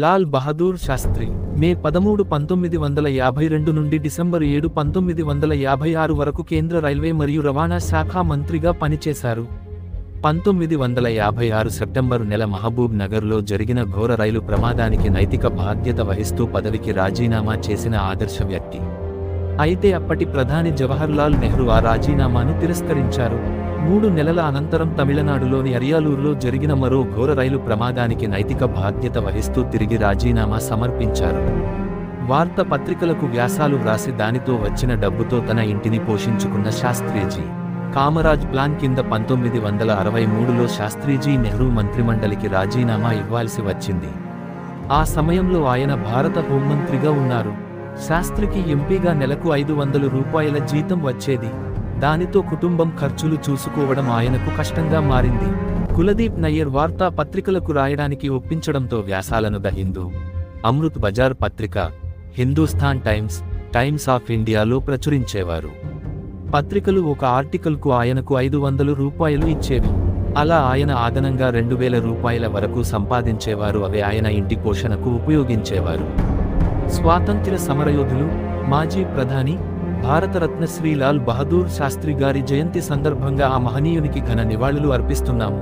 లాల్ బహదూర్ శాస్త్రి మే 13, 1952 నుండి డిసెంబర్ 7, 1956 వరకు కేంద్ర రైల్వే మరియు రవాణా శాఖ మంత్రిగా పనిచేశారు. 1956 సెప్టెంబర్ నెల మహబూబ్ నగర్లో జరిగిన ఘోర రైలు ప్రమాదానికి నైతిక బాధ్యత వహిస్తూ పదవికి రాజీనామా చేసిన ఆదర్శ వ్యక్తి. అయితే అప్పటి ప్రధాని జవహర్లాల్ నెహ్రూ ఆ రాజీనామాను తిరస్కరించారు. 3 నెలల అనంతరం తమిళనాడులోని అరియాలూరులో జరిగిన మరో ఘోర రైలు ప్రమాదానికి నైతిక బాధ్యత వహిస్తూ తిరిగి రాజీనామా సమర్పించారు. వార్తా పత్రికలకు వ్యాసాలు వ్రాసి దానితో వచ్చిన డబ్బుతో తన ఇంటిని పోషించుకున్న శాస్త్రీజీ కామరాజ్ ప్లాన్ కింద 1963లో శాస్త్రీజీ నెహ్రూ మంత్రిమండలికి రాజీనామా ఇవ్వాల్సి వచ్చింది. ఆ సమయంలో ఆయన భారత హోంమంత్రిగా ఉన్నారు. శాస్త్రికి ఎంపీగా నెలకు 500 రూపాయల జీతం వచ్చేది. దానితో కుటుంబం ఖర్చులు చూసుకోవడం ఆయనకు కష్టంగా మారింది. కులదీప్ నయ్యర్ వార్తా పత్రికలకు రాయడానికి ఒప్పించడంతో వ్యాసాలను ద హిందూ, అమృత్ బజార్ పత్రిక, హిందూస్థాన్ టైమ్స్, టైమ్స్ ఆఫ్ ఇండియాలో ప్రచురించేవారు. పత్రికలు ఒక ఆర్టికల్కు ఆయనకు 500 రూపాయలు ఇచ్చేవి. అలా ఆయన అదనంగా 2000 రూపాయల వరకు సంపాదించేవారు. అవి ఆయన ఇంటి పోషణకు ఉపయోగించేవారు. స్వాతంత్ర్య సమరయోధులు, మాజీ ప్రధాని, భారతరత్న శ్రీ లాల్ బహదూర్ శాస్త్రి గారి జయంతి సందర్భంగా ఆ మహనీయునికి ఘన నివాళులు అర్పిస్తున్నాము.